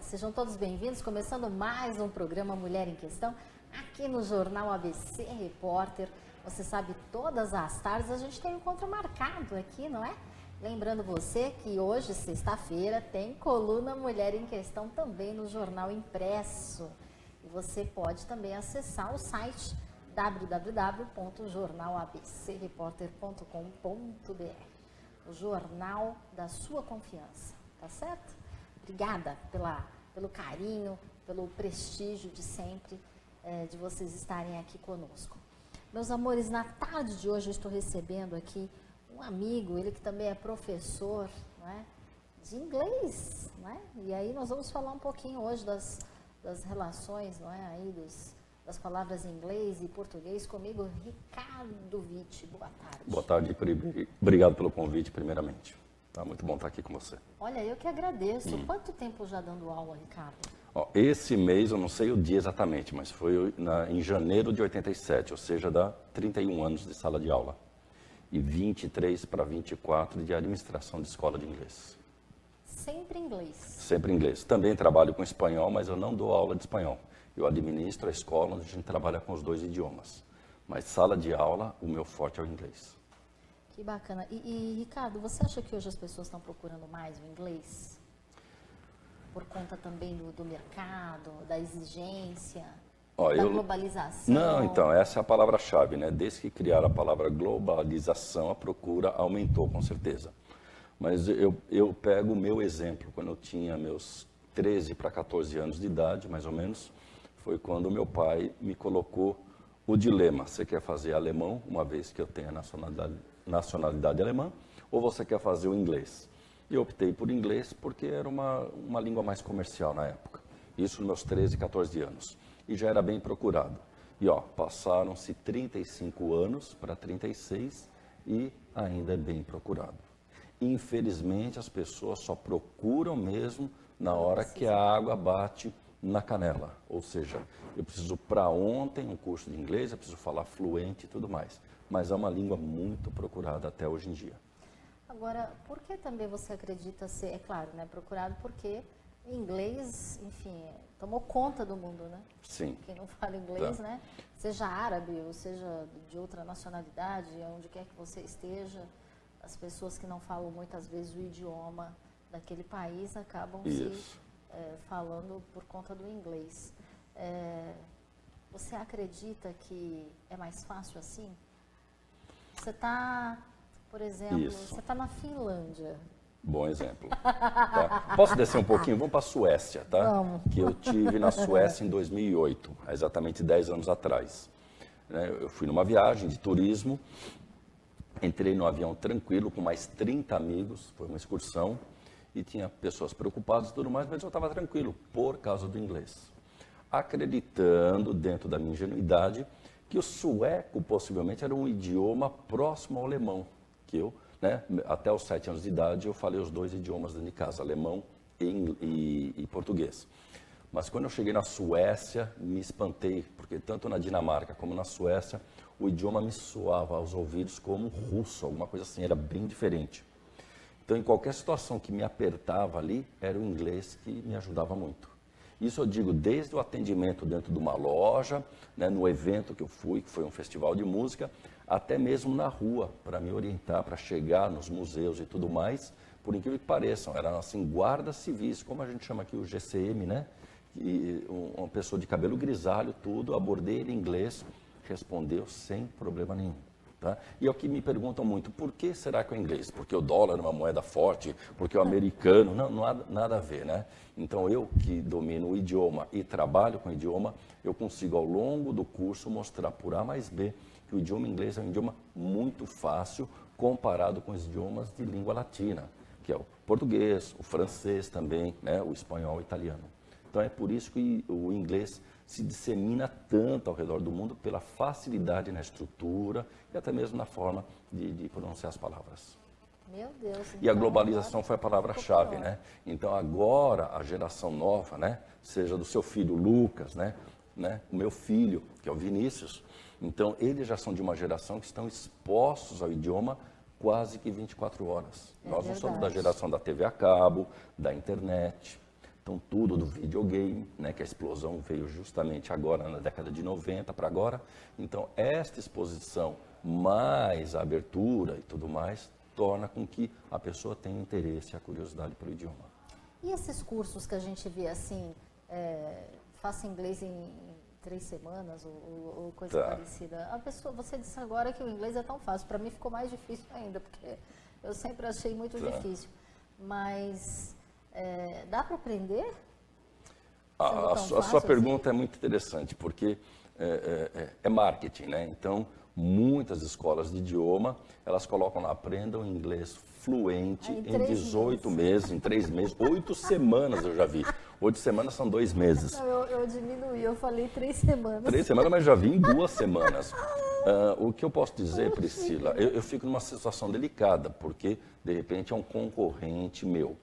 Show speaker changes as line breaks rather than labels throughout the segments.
Sejam todos bem-vindos, começando mais um programa Mulher em Questão, aqui no Jornal ABC Repórter. Você sabe, todas as tardes a gente tem um encontro marcado aqui, não é? Lembrando você que hoje, sexta-feira, tem coluna Mulher em Questão também no Jornal Impresso. E você pode também acessar o site www.jornalabcreporter.com.br, o jornal da sua confiança, tá certo? Obrigada pelo carinho, pelo prestígio de sempre, de vocês estarem aqui conosco. Meus amores, na tarde de hoje eu estou recebendo aqui um amigo, ele que também é professor, não é, de inglês, não é? E aí nós vamos falar um pouquinho hoje das relações, não é, aí das palavras em inglês e português comigo, Ricardo Witt. Boa tarde.
Boa tarde, obrigado pelo convite, primeiramente. Tá muito bom estar aqui com você.
Olha, eu que agradeço. Quanto tempo já dando aula, Ricardo?
Ó, esse mês, eu não sei o dia exatamente, mas foi em janeiro de 87, ou seja, dá 31 anos de sala de aula. E 23 para 24 de administração de escola de inglês.
Sempre inglês?
Sempre inglês. Também trabalho com espanhol, mas eu não dou aula de espanhol. Eu administro a escola onde a gente trabalha com os dois idiomas. Mas sala de aula, o meu forte é o inglês.
Que bacana. E Ricardo, você acha que hoje as pessoas estão procurando mais o inglês? Por conta também do mercado, da exigência, da globalização?
Não, então, essa é a palavra-chave, né? Desde que criaram a palavra globalização, a procura aumentou, com certeza. Mas eu pego o meu exemplo, quando eu tinha meus 13 para 14 anos de idade, mais ou menos, foi quando meu pai me colocou o dilema: você quer fazer alemão, uma vez que eu tenho a nacionalidade alemã, ou você quer fazer o inglês? E eu optei por inglês porque era uma língua mais comercial na época. Isso nos meus 13, 14 anos. E já era bem procurado. E passaram-se 35 anos para 36 e ainda é bem procurado. Infelizmente, as pessoas só procuram mesmo na hora que a água bate na canela. Ou seja, eu preciso para ontem um curso de inglês, eu preciso falar fluente e tudo mais. Mas é uma língua muito procurada até hoje em dia.
Agora, por que também você acredita ser, é claro, né, procurado? Porque inglês, enfim, tomou conta do mundo, né?
Sim.
Quem não fala inglês, né? Seja árabe ou seja de outra nacionalidade, onde quer que você esteja, as pessoas que não falam muitas vezes o idioma daquele país acabam falando por conta do inglês. Você acredita que é mais fácil assim? Você está, por exemplo, você está na Finlândia.
Bom exemplo. Tá? Posso descer um pouquinho? Vamos para a Suécia, tá?
Vamos.
Que eu tive na Suécia em 2008, há exatamente 10 anos atrás. Eu fui numa viagem de turismo, entrei no avião tranquilo com mais 30 amigos, foi uma excursão, e tinha pessoas preocupadas e tudo mais, mas eu estava tranquilo por causa do inglês. Acreditando, dentro da minha ingenuidade, que o sueco possivelmente era um idioma próximo ao alemão, que eu, até os 7 anos de idade, eu falei os dois idiomas dentro de casa, alemão e português. Mas quando eu cheguei na Suécia, me espantei, porque tanto na Dinamarca como na Suécia, o idioma me soava aos ouvidos como russo, alguma coisa assim, era bem diferente. Então, em qualquer situação que me apertava ali, era o inglês que me ajudava muito. Isso eu digo desde o atendimento dentro de uma loja, no evento que eu fui, que foi um festival de música, até mesmo na rua, para me orientar, para chegar nos museus e tudo mais, por incrível que pareçam, eram assim, guardas civis, como a gente chama aqui o GCM, né? E uma pessoa de cabelo grisalho, tudo, abordei ele em inglês, respondeu sem problema nenhum. Tá? E é o que me perguntam muito: por que será que é o inglês? Porque o dólar é uma moeda forte, porque o americano, não há nada a ver, né? Então eu que domino o idioma e trabalho com o idioma, eu consigo ao longo do curso mostrar por A mais B que o idioma inglês é um idioma muito fácil comparado com os idiomas de língua latina, que é o português, o francês também, né? O espanhol e o italiano. Então é por isso que o inglês se dissemina tanto ao redor do mundo pela facilidade na estrutura e até mesmo na forma de pronunciar as palavras.
Meu Deus.
E a globalização foi a palavra-chave, né? Então agora a geração nova, né? Seja do seu filho Lucas, né? O meu filho, que é o Vinícius, então eles já são de uma geração que estão expostos ao idioma quase que 24 horas. Nós não somos da geração da TV a cabo, da internet. Então, tudo do videogame, né, que a explosão veio justamente agora, na década de 90 para agora. Então, esta exposição, mais a abertura e tudo mais, torna com que a pessoa tenha interesse e a curiosidade pelo idioma.
E esses cursos que a gente vê assim, faça inglês em 3 semanas ou coisa parecida. A pessoa, você disse agora que o inglês é tão fácil. Para mim ficou mais difícil ainda, porque eu sempre achei muito difícil. Mas dá para aprender?
A sua pergunta assim? É muito interessante, porque é marketing, né? Então, muitas escolas de idioma, elas colocam lá, aprendam inglês fluente em 18 meses, em 3 meses, 8 semanas eu já vi. 8 semanas são 2 meses.
Não, eu diminuí, eu falei 3 semanas.
3 semanas, mas já vi em 2 semanas. O que eu posso dizer, Priscila, eu fico numa situação delicada, porque, de repente, é um concorrente meu.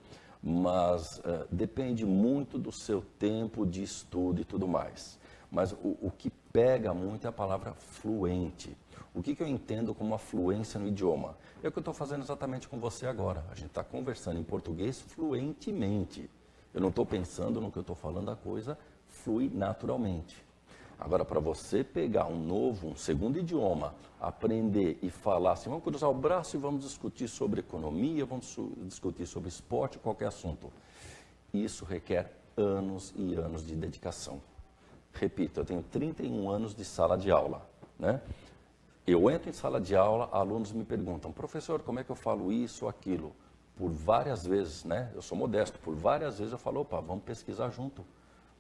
Mas depende muito do seu tempo de estudo e tudo mais. Mas o que pega muito é a palavra fluente. O que eu entendo como uma fluência no idioma? É o que eu estou fazendo exatamente com você agora. A gente está conversando em português fluentemente. Eu não estou pensando no que eu estou falando, a coisa flui naturalmente. Agora, para você pegar um segundo idioma, aprender e falar assim, vamos cruzar o braço e vamos discutir sobre economia, vamos discutir sobre esporte, qualquer assunto. Isso requer anos e anos de dedicação. Repito, eu tenho 31 anos de sala de aula, né? Eu entro em sala de aula, alunos me perguntam, professor, como é que eu falo isso ou aquilo? Por várias vezes, né? Eu sou modesto, por várias vezes eu falo, opa, vamos pesquisar junto,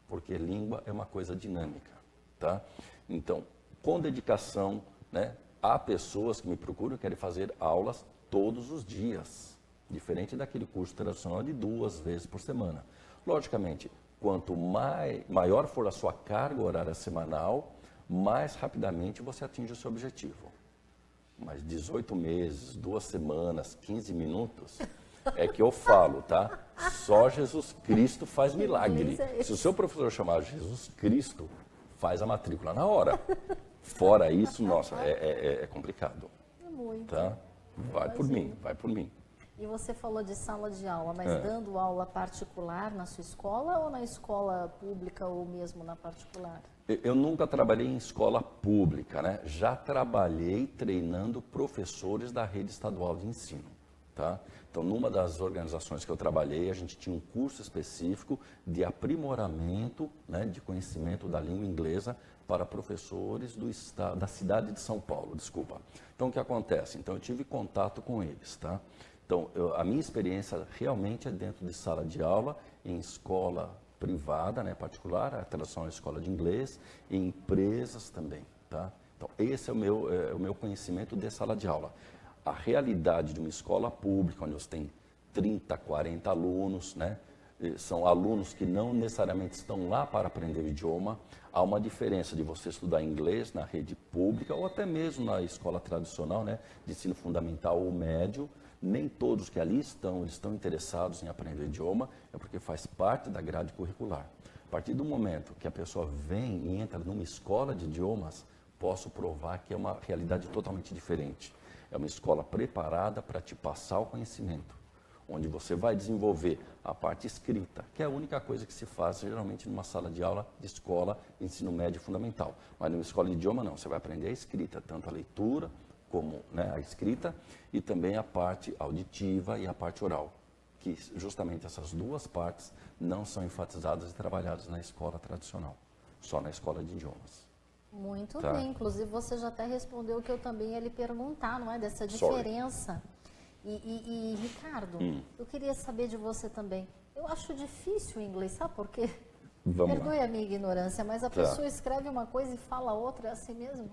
porque língua é uma coisa dinâmica, tá? Então, com dedicação, né? Há pessoas que me procuram e querem fazer aulas todos os dias, diferente daquele curso tradicional de 2 vezes por semana. Logicamente, quanto maior for a sua carga horária semanal, mais rapidamente você atinge o seu objetivo. Mas 18 meses, 2 semanas, 15 minutos, é que eu falo, tá? Só Jesus Cristo faz milagre. Se o seu professor chamar Jesus Cristo, faz a matrícula na hora. Fora isso, nossa, é complicado.
É muito.
Tá? Vai por mim, vai por mim.
E você falou de sala de aula, mas dando aula particular na sua escola ou na escola pública ou mesmo na particular?
Eu nunca trabalhei em escola pública, né? Já trabalhei treinando professores da rede estadual de ensino, tá? Então, numa das organizações que eu trabalhei, a gente tinha um curso específico de aprimoramento, né, de conhecimento da língua inglesa para professores da cidade de São Paulo, desculpa. Então, o que acontece? Então, eu tive contato com eles, tá? Então, a minha experiência realmente é dentro de sala de aula, em escola privada, né, particular, a tradicional escola de inglês, e em empresas também, tá? Então, esse é o meu conhecimento de sala de aula. A realidade de uma escola pública, onde você tem 30, 40 alunos, né? São alunos que não necessariamente estão lá para aprender o idioma. Há uma diferença de você estudar inglês na rede pública ou até mesmo na escola tradicional, né, de ensino fundamental ou médio. Nem todos que ali estão, eles estão interessados em aprender o idioma, é porque faz parte da grade curricular. A partir do momento que a pessoa vem e entra numa escola de idiomas, posso provar que é uma realidade totalmente diferente. É uma escola preparada para te passar o conhecimento, onde você vai desenvolver a parte escrita, que é a única coisa que se faz geralmente numa sala de aula de escola, ensino médio fundamental. Mas numa escola de idioma não, você vai aprender a escrita, tanto a leitura como, né, a escrita e também a parte auditiva e a parte oral, que justamente essas duas partes não são enfatizadas e trabalhadas na escola tradicional, só na escola de idiomas.
Muito bem, inclusive você já até respondeu o que eu também ia lhe perguntar, não é? Dessa diferença. E Ricardo, eu queria saber de você também. Eu acho difícil o inglês, sabe por quê? Perdoe a minha ignorância, mas a pessoa escreve uma coisa e fala outra, é assim mesmo?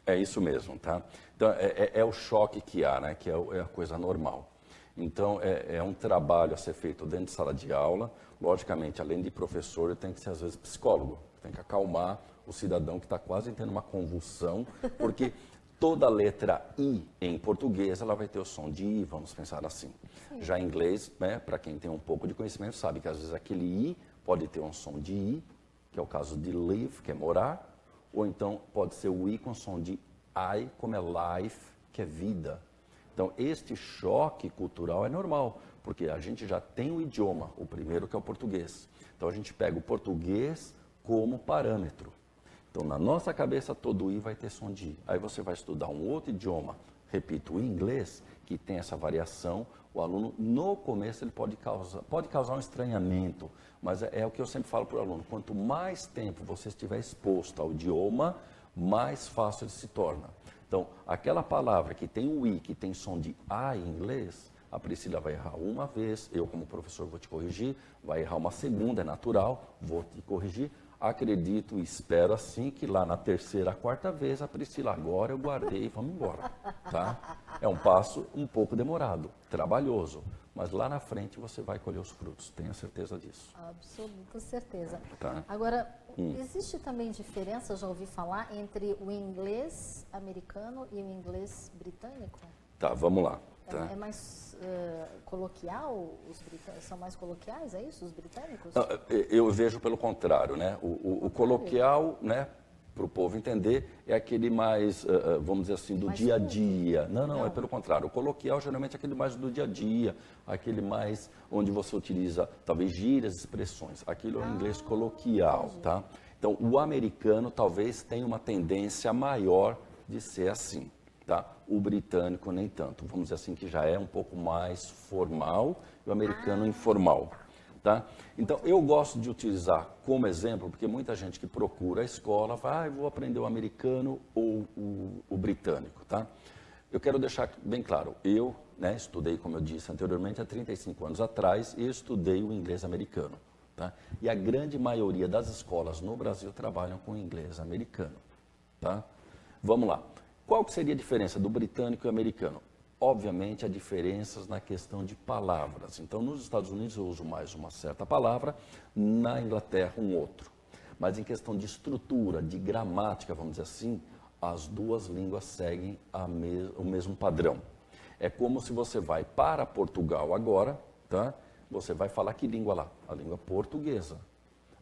É isso mesmo, tá? Então, é o choque que há, né? Que é a coisa normal. Então, é um trabalho a ser feito dentro de sala de aula. Logicamente, além de professor, eu tenho que ser, às vezes, psicólogo. Tem que acalmar o cidadão que está quase tendo uma convulsão, porque toda letra I em português, ela vai ter o som de I, vamos pensar assim. Sim. Já em inglês, né, para quem tem um pouco de conhecimento, sabe que às vezes aquele I pode ter um som de I, que é o caso de live, que é morar, ou então pode ser o I com som de I, como é life, que é vida. Então, este choque cultural é normal, Porque a gente já tem o idioma, o primeiro que é o português. Então a gente pega o português como parâmetro. Então na nossa cabeça todo I vai ter som de I. Aí você vai estudar um outro idioma, repito, o inglês, que tem essa variação. O aluno no começo ele pode causar um estranhamento, mas é o que eu sempre falo para o aluno, quanto mais tempo você estiver exposto ao idioma, mais fácil ele se torna. Então aquela palavra que tem o I, que tem som de A em inglês, a Priscila vai errar uma vez, eu como professor vou te corrigir, vai errar uma segunda, é natural, vou te corrigir. Acredito e espero assim que lá na terceira, quarta vez, a Priscila, agora eu guardei e vamos embora, tá? É um passo um pouco demorado, trabalhoso, mas lá na frente você vai colher os frutos, tenha certeza disso.
Absoluta certeza.
Tá.
Agora, existe também diferença, já ouvi falar, entre o inglês americano e o inglês britânico?
Tá, vamos lá. Tá.
É mais coloquial, os britânicos são mais coloquiais, é isso, os britânicos?
Eu vejo pelo contrário, né? O coloquial, né, para o povo entender, é aquele mais, vamos dizer assim, do mais dia a dia. Não, é pelo contrário. O coloquial geralmente é aquele mais do dia a dia, aquele mais onde você utiliza, talvez, gírias, expressões. Aquilo é o inglês coloquial, entendi. Tá? Então, o americano talvez tenha uma tendência maior de ser assim. Tá? O britânico nem tanto, vamos dizer assim, que já é um pouco mais formal e o americano informal. Tá? Então, eu gosto de utilizar como exemplo, porque muita gente que procura a escola fala, vou aprender o americano ou o britânico. Tá? Eu quero deixar bem claro, eu estudei, como eu disse anteriormente, há 35 anos atrás, e estudei o inglês americano. Tá? E a grande maioria das escolas no Brasil trabalham com o inglês americano. Tá? Vamos lá. Qual que seria a diferença do britânico e americano? Obviamente, há diferenças na questão de palavras. Então, nos Estados Unidos eu uso mais uma certa palavra, na Inglaterra um outro. Mas em questão de estrutura, de gramática, vamos dizer assim, as duas línguas seguem o mesmo padrão. É como se você vai para Portugal agora, tá? Você vai falar que língua lá? A língua portuguesa.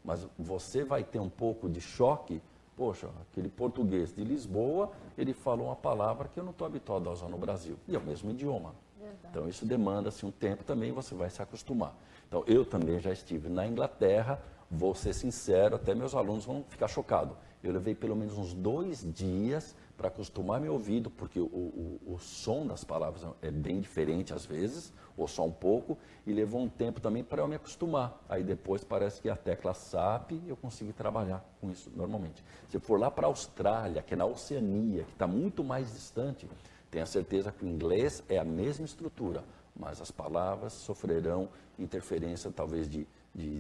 Mas você vai ter um pouco de choque. Poxa, aquele português de Lisboa, ele falou uma palavra que eu não estou habituado a usar no Brasil. E é o mesmo idioma. Verdade. Então, isso demanda-se um tempo também, você vai se acostumar. Então, eu também já estive na Inglaterra, vou ser sincero, até meus alunos vão ficar chocados. Eu levei pelo menos uns 2 dias para acostumar meu ouvido, porque o som das palavras é bem diferente às vezes, ou só um pouco, e levou um tempo também para eu me acostumar. Aí depois parece que a tecla SAP eu consegui trabalhar com isso normalmente. Se for lá para a Austrália, que é na Oceania, que está muito mais distante, tenha certeza que o inglês é a mesma estrutura, mas as palavras sofrerão interferência talvez de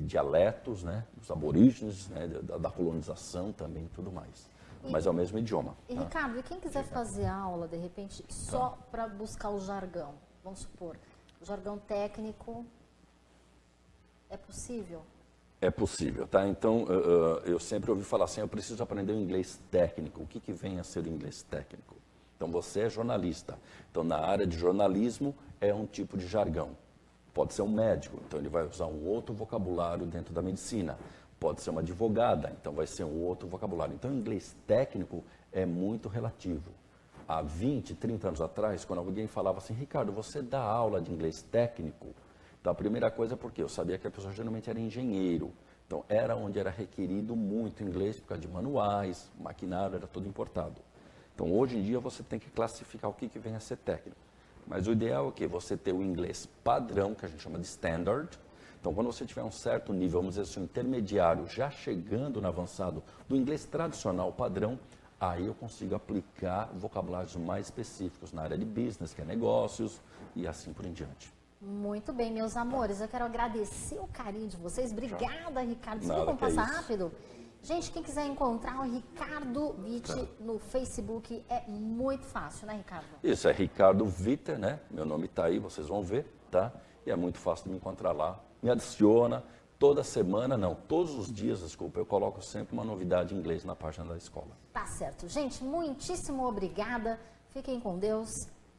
dialetos, né, dos aborígenes, né, da colonização também e tudo mais. Mas é o mesmo idioma.
E Ricardo, e quem quiser fazer aula, de repente, só para buscar o jargão, vamos supor, o jargão técnico, é possível?
É possível, tá? Então, eu sempre ouvi falar assim, eu preciso aprender o inglês técnico. O que vem a ser o inglês técnico? Então, você é jornalista. Então, na área de jornalismo, é um tipo de jargão. Pode ser um médico, então ele vai usar um outro vocabulário dentro da medicina. Pode ser uma advogada, então vai ser um outro vocabulário. Então, o inglês técnico é muito relativo. Há 20, 30 anos atrás, quando alguém falava assim, Ricardo, você dá aula de inglês técnico? Então, a primeira coisa é porque eu sabia que a pessoa geralmente era engenheiro. Então, era onde era requerido muito inglês, por causa de manuais, maquinário, era tudo importado. Então, hoje em dia, você tem que classificar o que vem a ser técnico. Mas o ideal é o quê? Você ter o inglês padrão, que a gente chama de standard. Então, quando você tiver um certo nível, vamos dizer assim, intermediário, já chegando no avançado do inglês tradicional padrão, aí eu consigo aplicar vocabulários mais específicos na área de business, que é negócios, e assim por em diante.
Muito bem, meus amores, eu quero agradecer o carinho de vocês. Obrigada, Ricardo. Você viu como passa rápido? Gente, quem quiser encontrar o Ricardo Witte no Facebook, é muito fácil, né, Ricardo? Isso,
é Ricardo Witte, né? Meu nome está aí, vocês vão ver, tá? E é muito fácil de me encontrar lá. Me adiciona toda semana, não, todos os dias, desculpa, eu coloco sempre uma novidade em inglês na página da escola.
Tá certo. Gente, muitíssimo obrigada. Fiquem com Deus.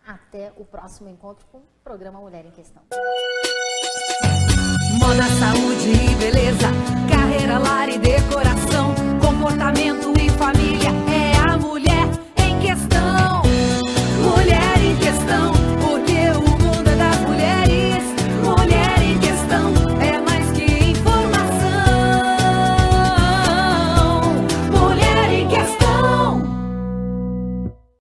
Até o próximo encontro com o programa Mulher em Questão.
Moda, saúde e beleza, carreira, lar e decoração, comportamento e